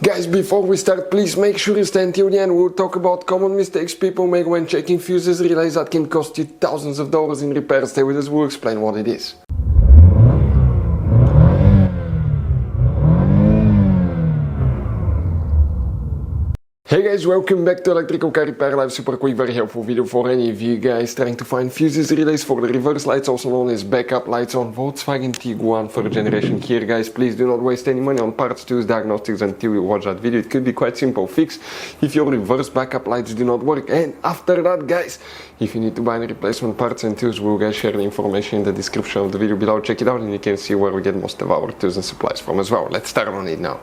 Guys, before we start, please make sure you stay until the end. We'll talk about common mistakes people make when checking fuses, relays that can cost you thousands of dollars in repairs. Stay with us, we'll explain what it is. Hey guys, welcome back to Electrical Car Repair Live. Super quick, very helpful video for any of you guys trying to find fuses, relays for the reverse lights, also known as backup lights on Volkswagen Tiguan for the generation here. Guys, please do not waste any money on parts, tools, diagnostics until you watch that video. It could be quite simple fix if your reverse backup lights do not work. And after that, guys, if you need to buy any replacement parts and tools, we'll guys share the information in the description of the video below. Check it out and you can see where we get most of our tools and supplies from as well. Let's start on it now.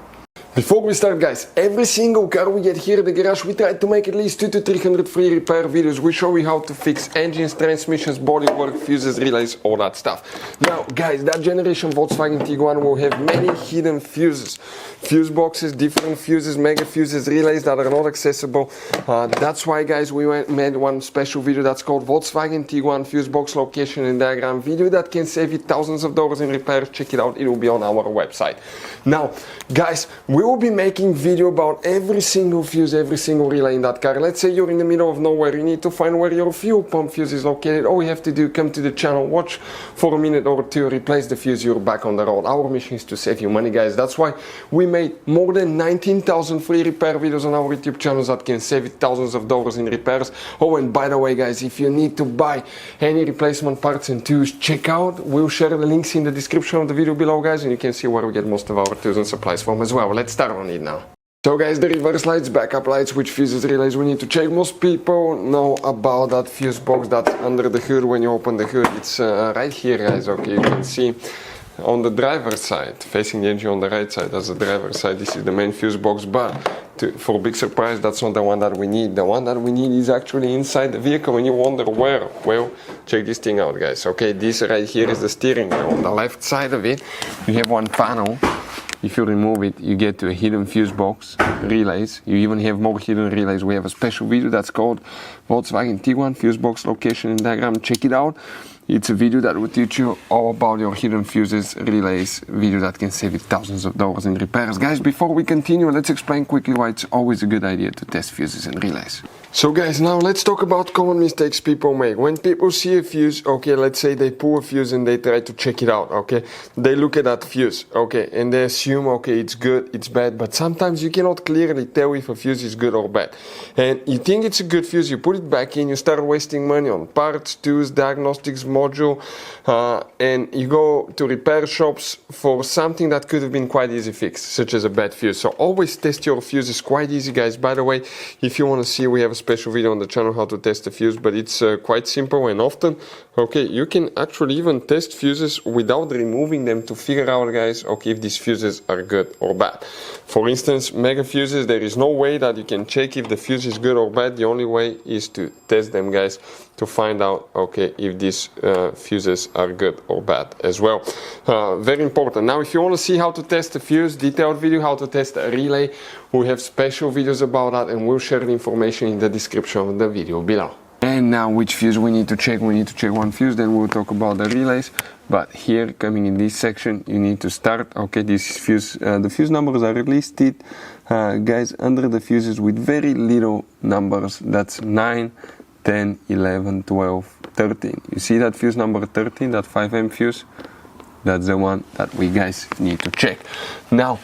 Before we start, guys, every single car we get here in the garage, we try to make at least 200 to 300 free repair videos. We show you how to fix engines, transmissions, bodywork, fuses, relays, all that stuff. Now, guys, that generation Volkswagen Tiguan will have many hidden fuses. Fuse boxes, different fuses, mega fuses, relays that are not accessible. That's why, guys, we made one special video that's called Volkswagen Tiguan Fuse Box Location and Diagram video that can save you thousands of dollars in repairs. Check it out, it will be on our website. Now, guys, we will be making video about every single fuse, every single relay in that car. Let's say you're in the middle of nowhere, you need to find where your fuel pump fuse is located. All you have to do, come to the channel, watch for a minute or two, replace the fuse, you're back on the road. Our mission is to save you money, guys. That's why we made more than 19,000 free repair videos on our YouTube channels that can save you thousands of dollars in repairs. Oh, and by the way, guys, if you need to buy any replacement parts and tools, check out, we'll share the links in the description of the video below, guys, and you can see where we get most of our tools and supplies from as well. Let's start on it now. So guys, the reverse lights, backup lights, which fuses, relays we need to check. Most people know about that fuse box that's under the hood. When you open the hood, it's right here, guys. Okay, you can see on the driver's side, facing the engine on the right side, that's the driver's side. This is the main fuse box, but for a big surprise, that's not the one that we need. The one that we need is actually inside the vehicle, and you wonder where. Well, check this thing out, guys. Okay, this right here is the steering wheel. On the left side of it, you have one panel. If you remove it, you get to a hidden fuse box, relays. You even have more hidden relays. We have a special video that's called Volkswagen Tiguan Fuse Box Location and Diagram. Check it out. It's a video that will teach you all about your hidden fuses, relays, video that can save you thousands of dollars in repairs. Guys, before we continue, let's explain quickly why it's always a good idea to test fuses and relays. So guys, now let's talk about common mistakes people make. When people see a fuse, okay, let's say they pull a fuse and they try to check it out, okay? They look at that fuse, okay, and they assume, okay, it's good, it's bad, but sometimes you cannot clearly tell if a fuse is good or bad. And you think it's a good fuse, you put it back in, you start wasting money on parts, tools, diagnostics, module, and you go to repair shops for something that could have been quite easy fixed, such as a bad fuse. So always test your fuses, quite easy, guys. By the way, if you want to see, we have a special video on the channel how to test a fuse, but it's quite simple and often, okay, you can actually even test fuses without removing them to figure out, guys, okay, if these fuses are good or bad. For instance, mega fuses, there is no way that you can check if the fuse is good or bad. The only way is to test them, guys, to find out, okay, if these fuses are good or bad as well. Very important. Now, if you want to see how to test a fuse, detailed video, how to test a relay, we have special videos about that, and we'll share the information in the description of the video below. And now, which fuse we need to check? We need to check one fuse, then we'll talk about the relays. But here, coming in this section, you need to start, okay, this fuse, the fuse numbers are listed, guys, under the fuses with very little numbers. That's 9, 10, 11, 12, 13. You see that fuse number 13, that 5M fuse? That's the one that we guys need to check. Now,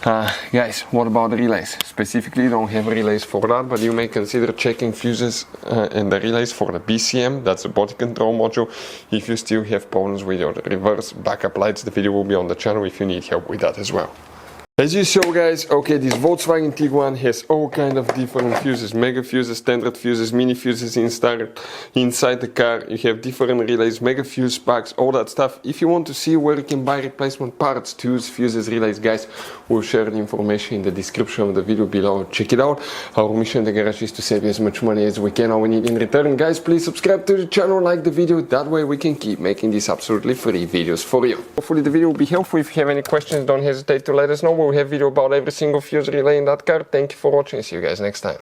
guys, what about the relays? Specifically, you don't have relays for that, but you may consider checking fuses and the relays for the BCM, that's the body control module, if you still have problems with your reverse backup lights. The video will be on the channel if you need help with that as well. As you saw, guys, okay, this Volkswagen Tiguan has all kind of different fuses, mega fuses, standard fuses, mini fuses inside the car. You have different relays, mega fuse packs, all that stuff. If you want to see where you can buy replacement parts, tools, fuses, relays, guys, we'll share the information in the description of the video below. Check it out. Our mission in the garage is to save you as much money as we can. All we need in return, guys, please subscribe to the channel, like the video. That way we can keep making these absolutely free videos for you. Hopefully the video will be helpful. If you have any questions, don't hesitate to let us know. We have video about every single fuse relay in that car. Thank you for watching. See you guys next time.